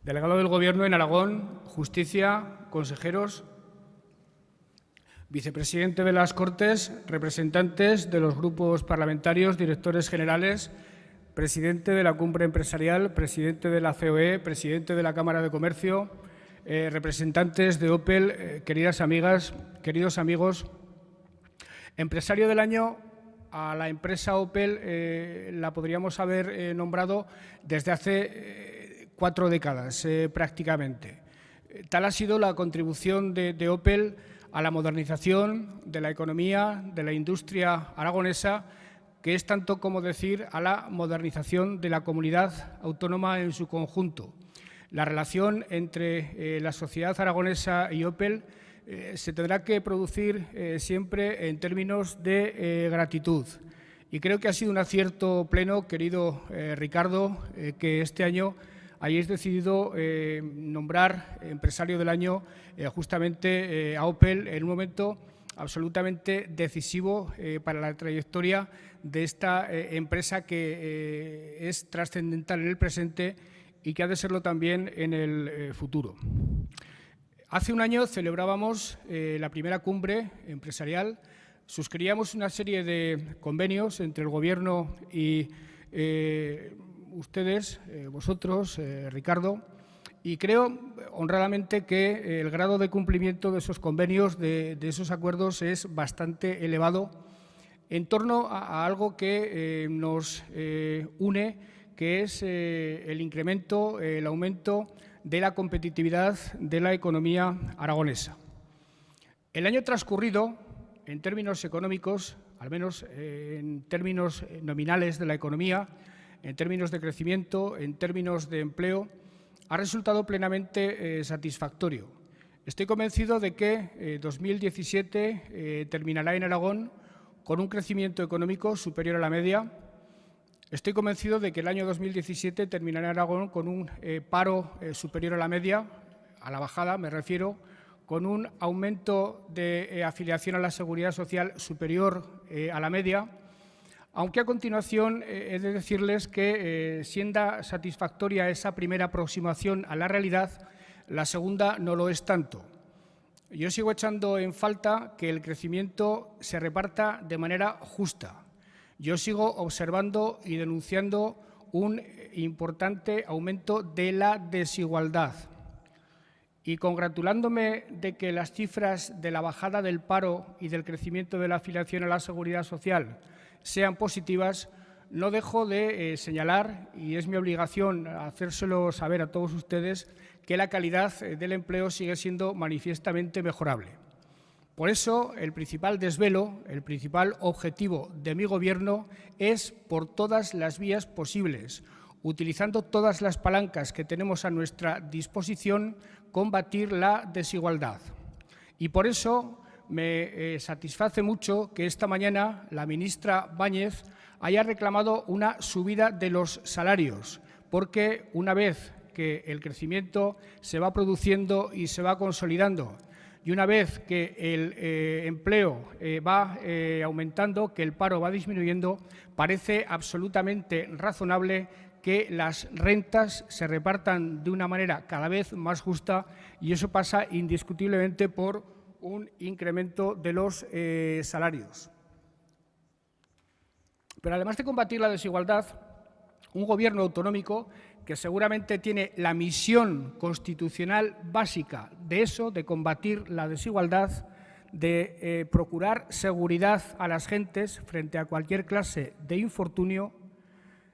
delegado del Gobierno en Aragón, Justicia, consejeros, vicepresidente de las Cortes, representantes de los grupos parlamentarios, directores generales, presidente de la Cumbre Empresarial, presidente de la COE, presidente de la Cámara de Comercio, representantes de Opel, queridas amigas, queridos amigos. Empresario del año a la empresa Opel la podríamos haber nombrado desde hace 4 décadas prácticamente. Tal ha sido la contribución de Opel a la modernización de la economía, de la industria aragonesa, que es tanto como decir a la modernización de la comunidad autónoma en su conjunto. La relación entre la sociedad aragonesa y Opel se tendrá que producir siempre en términos de gratitud. Y creo que ha sido un acierto pleno, querido Ricardo, que este año hayáis decidido nombrar empresario del año justamente a Opel en un momento absolutamente decisivo para la trayectoria de esta empresa que es trascendental en el presente y que ha de serlo también en el futuro. Hace un año celebrábamos la primera cumbre empresarial, suscribíamos una serie de convenios entre el Gobierno y ustedes, vosotros, Ricardo, y creo honradamente que el grado de cumplimiento de esos convenios, de esos acuerdos, es bastante elevado en torno a algo que nos une, que es el incremento, el aumento de la competitividad de la economía aragonesa. El año transcurrido, en términos económicos, al menos en términos nominales de la economía, en términos de crecimiento, en términos de empleo, ha resultado plenamente satisfactorio. Estoy convencido de que 2017 terminará en Aragón con un crecimiento económico superior a la media. Estoy convencido de que el año 2017 terminará en Aragón con un paro superior a la media, a la bajada me refiero, con un aumento de afiliación a la Seguridad Social superior a la media, aunque a continuación he de decirles que, siendo satisfactoria esa primera aproximación a la realidad, la segunda no lo es tanto. Yo sigo echando en falta que el crecimiento se reparta de manera justa. Yo sigo observando y denunciando un importante aumento de la desigualdad. Y congratulándome de que las cifras de la bajada del paro y del crecimiento de la afiliación a la Seguridad Social sean positivas, no dejo de señalar, y es mi obligación hacérselo saber a todos ustedes, que la calidad del empleo sigue siendo manifiestamente mejorable. Por eso, el principal desvelo, el principal objetivo de mi Gobierno es, por todas las vías posibles, utilizando todas las palancas que tenemos a nuestra disposición, combatir la desigualdad. Y por eso me satisface mucho que esta mañana la ministra Báñez haya reclamado una subida de los salarios, porque una vez que el crecimiento se va produciendo y se va consolidando, y una vez que el empleo va aumentando, que el paro va disminuyendo, parece absolutamente razonable que las rentas se repartan de una manera cada vez más justa, y eso pasa indiscutiblemente por un incremento de los salarios. Pero además de combatir la desigualdad, un Gobierno autonómico que seguramente tiene la misión constitucional básica de eso, de combatir la desigualdad, de procurar seguridad a las gentes frente a cualquier clase de infortunio,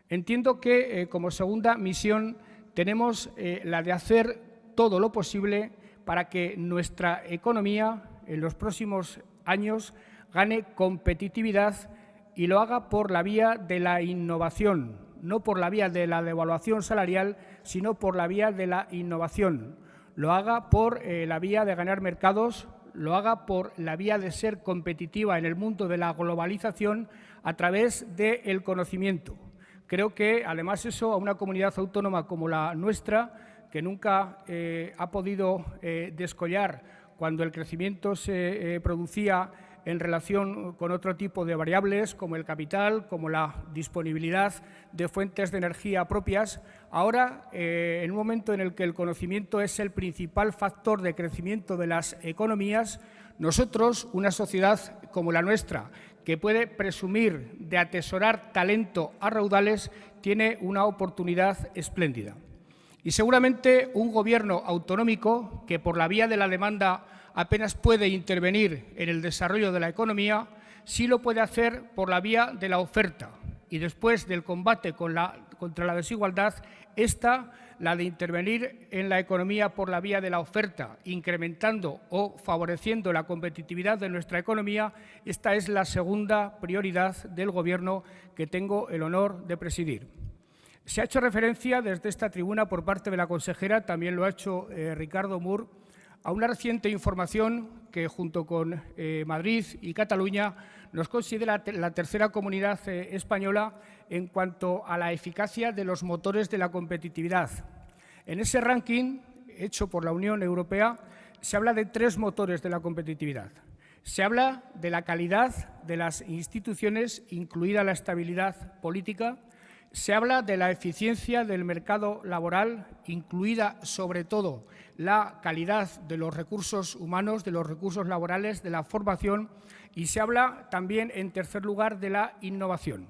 entiendo que como segunda misión tenemos la de hacer todo lo posible para que nuestra economía en los próximos años gane competitividad y lo haga por la vía de la innovación, no por la vía de la devaluación salarial, sino por la vía de la innovación. Lo haga por la vía de ganar mercados, lo haga por la vía de ser competitiva en el mundo de la globalización a través del conocimiento. Creo que, además, eso a una comunidad autónoma como la nuestra, que nunca ha podido descollar cuando el crecimiento se producía en relación con otro tipo de variables como el capital, como la disponibilidad de fuentes de energía propias. Ahora, en un momento en el que el conocimiento es el principal factor de crecimiento de las economías, nosotros, una sociedad como la nuestra, que puede presumir de atesorar talento a raudales, tiene una oportunidad espléndida. Y seguramente un gobierno autonómico que por la vía de la demanda apenas puede intervenir en el desarrollo de la economía, sí lo puede hacer por la vía de la oferta. Y después del combate contra la desigualdad, la de intervenir en la economía por la vía de la oferta, incrementando o favoreciendo la competitividad de nuestra economía, esta es la segunda prioridad del Gobierno que tengo el honor de presidir. Se ha hecho referencia desde esta tribuna por parte de la consejera, también lo ha hecho Ricardo Mur, a una reciente información que junto con Madrid y Cataluña nos considera la tercera comunidad española en cuanto a la eficacia de los motores de la competitividad. En ese ranking, hecho por la Unión Europea, se habla de 3 motores de la competitividad. Se habla de la calidad de las instituciones, incluida la estabilidad política. Se habla de la eficiencia del mercado laboral, incluida sobre todo la calidad de los recursos humanos, de los recursos laborales, de la formación, y se habla también, en tercer lugar, de la innovación.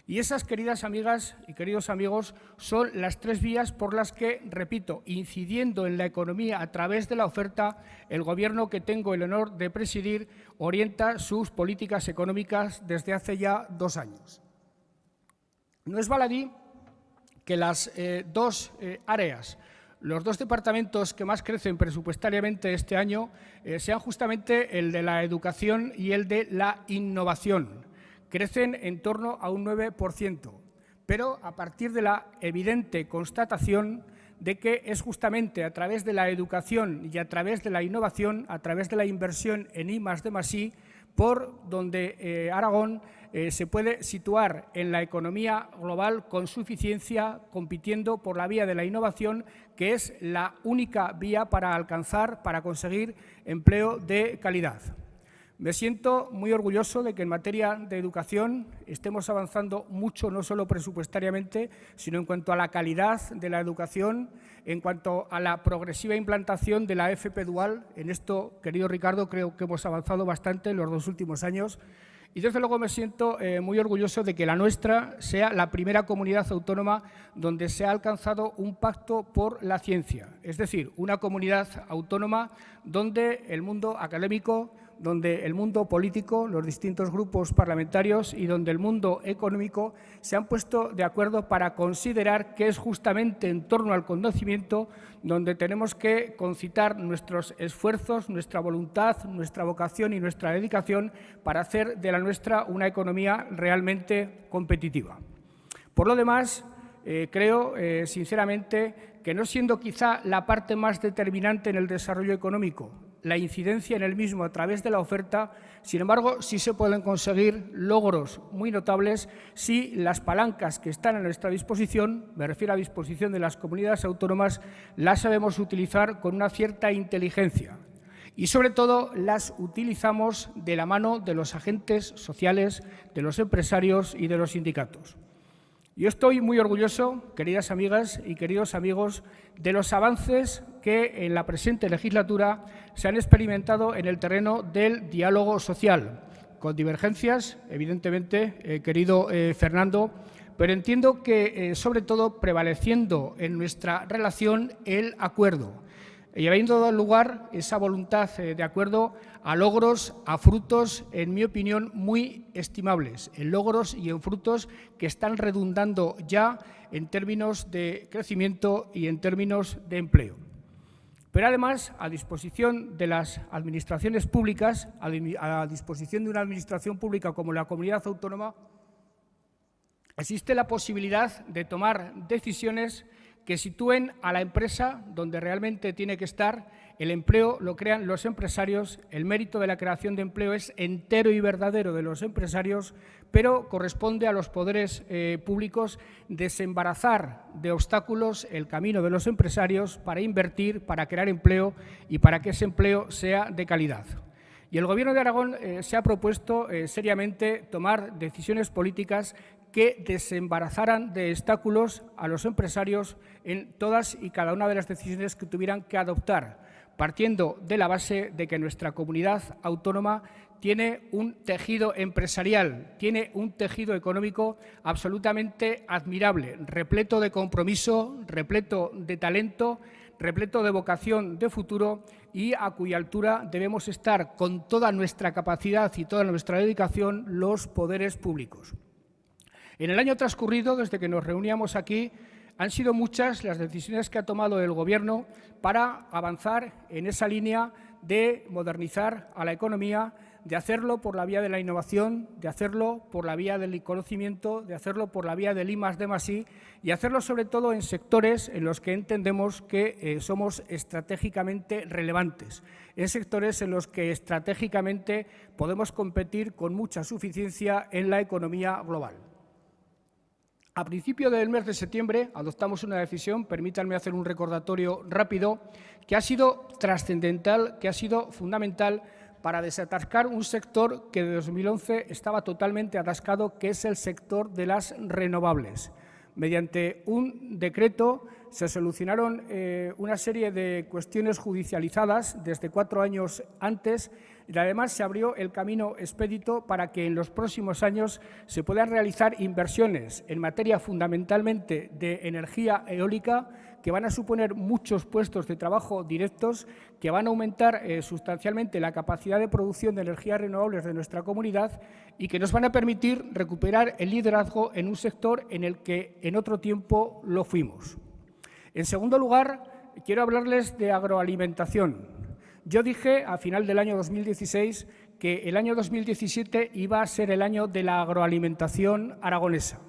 Y esas, queridas amigas y queridos amigos, son las 3 vías por las que, repito, incidiendo en la economía a través de la oferta, el Gobierno que tengo el honor de presidir orienta sus políticas económicas desde hace ya 2 años. No es baladí que las 2 áreas, los 2 departamentos que más crecen presupuestariamente este año sean justamente el de la educación y el de la innovación. Crecen en torno a un 9%, pero a partir de la evidente constatación de que es justamente a través de la educación y a través de la innovación, a través de la inversión en I+D+I, por donde Aragón se puede situar en la economía global con suficiencia, compitiendo por la vía de la innovación, que es la única vía para alcanzar, para conseguir empleo de calidad. Me siento muy orgulloso de que en materia de educación estemos avanzando mucho, no solo presupuestariamente, sino en cuanto a la calidad de la educación, en cuanto a la progresiva implantación de la FP dual. En esto, querido Ricardo, creo que hemos avanzado bastante en los 2 últimos años. Y desde luego me siento muy orgulloso de que la nuestra sea la primera comunidad autónoma donde se ha alcanzado un pacto por la ciencia, es decir, una comunidad autónoma donde el mundo académico, donde el mundo político, los distintos grupos parlamentarios y donde el mundo económico se han puesto de acuerdo para considerar que es justamente en torno al conocimiento donde tenemos que concitar nuestros esfuerzos, nuestra voluntad, nuestra vocación y nuestra dedicación para hacer de la nuestra una economía realmente competitiva. Por lo demás, creo sinceramente que no siendo quizá la parte más determinante en el desarrollo económico la incidencia en el mismo a través de la oferta, sin embargo, sí se pueden conseguir logros muy notables si las palancas que están a nuestra disposición, me refiero a disposición de las comunidades autónomas, las sabemos utilizar con una cierta inteligencia y, sobre todo, las utilizamos de la mano de los agentes sociales, de los empresarios y de los sindicatos. Yo estoy muy orgulloso, queridas amigas y queridos amigos, de los avances que en la presente legislatura se han experimentado en el terreno del diálogo social, con divergencias, evidentemente, querido Fernando, pero entiendo que, sobre todo, prevaleciendo en nuestra relación el acuerdo y habiendo dado lugar esa voluntad de acuerdo a logros, a frutos, en mi opinión, muy estimables, en logros y en frutos que están redundando ya en términos de crecimiento y en términos de empleo. Pero además, a disposición de las administraciones públicas, a disposición de una administración pública como la comunidad autónoma, existe la posibilidad de tomar decisiones que sitúen a la empresa donde realmente tiene que estar. El empleo lo crean los empresarios, el mérito de la creación de empleo es entero y verdadero de los empresarios, pero corresponde a los poderes públicos desembarazar de obstáculos el camino de los empresarios para invertir, para crear empleo y para que ese empleo sea de calidad. Y el Gobierno de Aragón se ha propuesto seriamente tomar decisiones políticas que desembarazaran de obstáculos a los empresarios en todas y cada una de las decisiones que tuvieran que adoptar, partiendo de la base de que nuestra comunidad autónoma tiene un tejido empresarial, tiene un tejido económico absolutamente admirable, repleto de compromiso, repleto de talento, repleto de vocación de futuro y a cuya altura debemos estar con toda nuestra capacidad y toda nuestra dedicación los poderes públicos. En el año transcurrido, desde que nos reuníamos aquí, han sido muchas las decisiones que ha tomado el Gobierno para avanzar en esa línea de modernizar a la economía, de hacerlo por la vía de la innovación, de hacerlo por la vía del conocimiento, de hacerlo por la vía del I+D+I y hacerlo sobre todo en sectores en los que entendemos que somos estratégicamente relevantes, en sectores en los que estratégicamente podemos competir con mucha suficiencia en la economía global. A principio del mes de septiembre adoptamos una decisión, permítanme hacer un recordatorio rápido, que ha sido trascendental, que ha sido fundamental para desatascar un sector que de 2011 estaba totalmente atascado, que es el sector de las renovables. Mediante un decreto se solucionaron una serie de cuestiones judicializadas desde 4 años antes y además se abrió el camino expedito para que en los próximos años se puedan realizar inversiones en materia fundamentalmente de energía eólica que van a suponer muchos puestos de trabajo directos, que van a aumentar sustancialmente la capacidad de producción de energías renovables de nuestra comunidad y que nos van a permitir recuperar el liderazgo en un sector en el que en otro tiempo lo fuimos. En segundo lugar, quiero hablarles de agroalimentación. Yo dije a final del año 2016 que el año 2017 iba a ser el año de la agroalimentación aragonesa.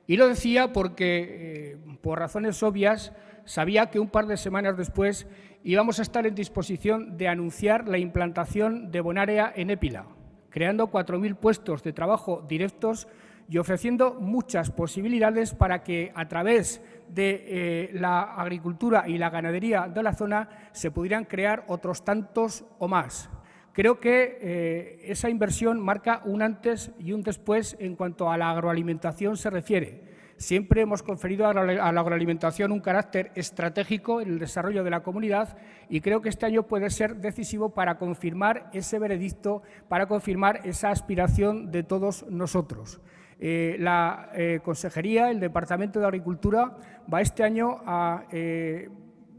Y lo decía porque, por razones obvias, sabía que un par de semanas después íbamos a estar en disposición de anunciar la implantación de Bonaria en Épila, creando 4.000 puestos de trabajo directos y ofreciendo muchas posibilidades para que a través de la agricultura y la ganadería de la zona se pudieran crear otros tantos o más. Creo que esa inversión marca un antes y un después en cuanto a la agroalimentación se refiere. Siempre hemos conferido a la agroalimentación un carácter estratégico en el desarrollo de la comunidad y creo que este año puede ser decisivo para confirmar ese veredicto, para confirmar esa aspiración de todos nosotros. La Consejería, el Departamento de Agricultura, va este año a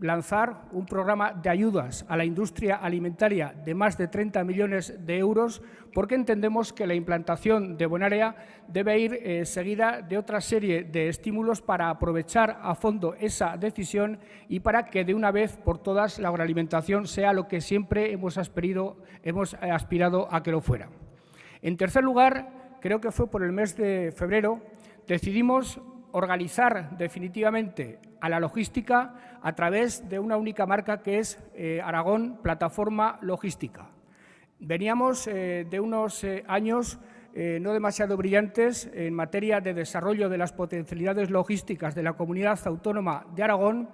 lanzar un programa de ayudas a la industria alimentaria de más de 30 millones de euros porque entendemos que la implantación de Bonaria debe ir seguida de otra serie de estímulos para aprovechar a fondo esa decisión y para que de una vez por todas la agroalimentación sea lo que siempre hemos aspirado a que lo fuera. En tercer lugar, creo que fue por el mes de febrero, decidimos organizar definitivamente a la logística a través de una única marca que es Aragón Plataforma Logística. Veníamos de unos años no demasiado brillantes en materia de desarrollo de las potencialidades logísticas de la Comunidad Autónoma de Aragón.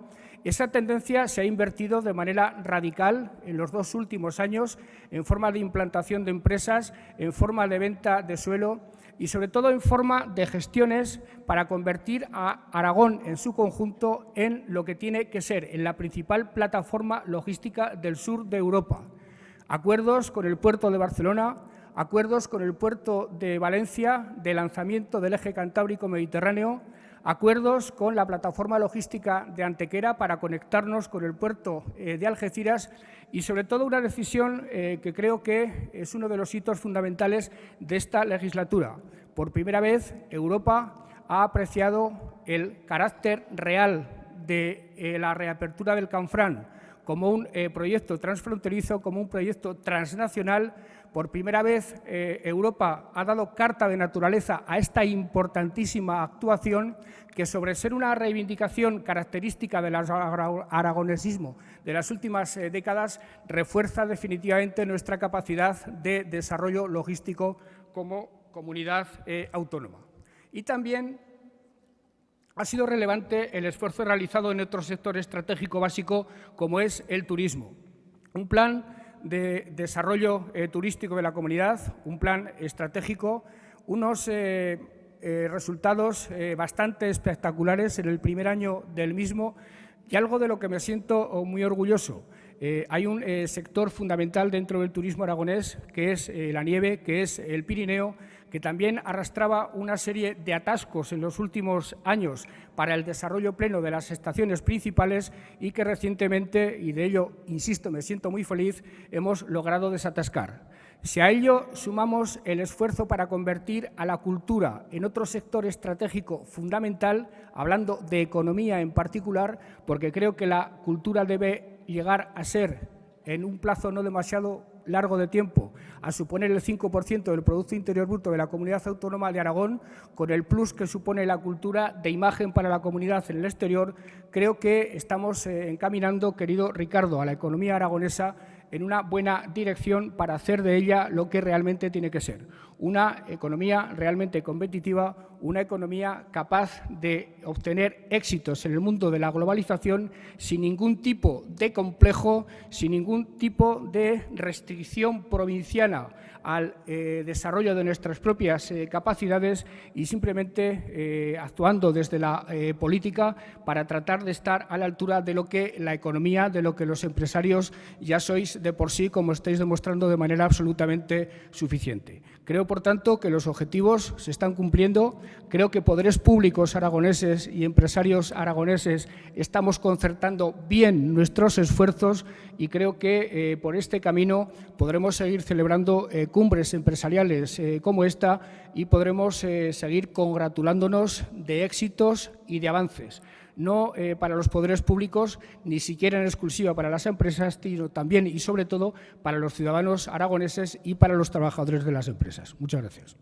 Esa tendencia se ha invertido de manera radical en los 2 últimos años en forma de implantación de empresas, en forma de venta de suelo y sobre todo en forma de gestiones para convertir a Aragón en su conjunto en lo que tiene que ser en la principal plataforma logística del sur de Europa. Acuerdos con el puerto de Barcelona, acuerdos con el puerto de Valencia de lanzamiento del eje Cantábrico Mediterráneo, acuerdos con la plataforma logística de Antequera para conectarnos con el puerto de Algeciras y, sobre todo, una decisión que creo que es uno de los hitos fundamentales de esta legislatura. Por primera vez, Europa ha apreciado el carácter real de la reapertura del Canfranc como un proyecto transfronterizo, como un proyecto transnacional. Por primera vez, Europa ha dado carta de naturaleza a esta importantísima actuación que, sobre ser una reivindicación característica del aragonesismo de las últimas décadas, refuerza definitivamente nuestra capacidad de desarrollo logístico como comunidad autónoma. Y también ha sido relevante el esfuerzo realizado en otro sector estratégico básico como es el turismo. Un plan de desarrollo turístico de la comunidad, un plan estratégico, unos resultados bastante espectaculares en el primer año del mismo y algo de lo que me siento muy orgulloso. Hay un sector fundamental dentro del turismo aragonés, que es la nieve, que es el Pirineo, que también arrastraba una serie de atascos en los últimos años para el desarrollo pleno de las estaciones principales y que recientemente, y de ello, insisto, me siento muy feliz, hemos logrado desatascar. Si a ello sumamos el esfuerzo para convertir a la cultura en otro sector estratégico fundamental, hablando de economía en particular, porque creo que la cultura debe llegar a ser, en un plazo no demasiado largo de tiempo, a suponer el 5% del Producto Interior Bruto de la Comunidad Autónoma de Aragón, con el plus que supone la cultura de imagen para la comunidad en el exterior, creo que estamos encaminando, querido Ricardo, a la economía aragonesa en una buena dirección para hacer de ella lo que realmente tiene que ser. Una economía realmente competitiva, una economía capaz de obtener éxitos en el mundo de la globalización sin ningún tipo de complejo, sin ningún tipo de restricción provinciana al desarrollo de nuestras propias capacidades y simplemente actuando desde la política para tratar de estar a la altura de lo que la economía, de lo que los empresarios ya sois de por sí, como estáis demostrando de manera absolutamente suficiente. Creo, por tanto, que los objetivos se están cumpliendo. Creo que poderes públicos aragoneses y empresarios aragoneses estamos concertando bien nuestros esfuerzos y creo que por este camino podremos seguir celebrando cumbres empresariales como esta y podremos seguir congratulándonos de éxitos y de avances. No para los poderes públicos, ni siquiera en exclusiva para las empresas, sino también y sobre todo para los ciudadanos aragoneses y para los trabajadores de las empresas. Muchas gracias.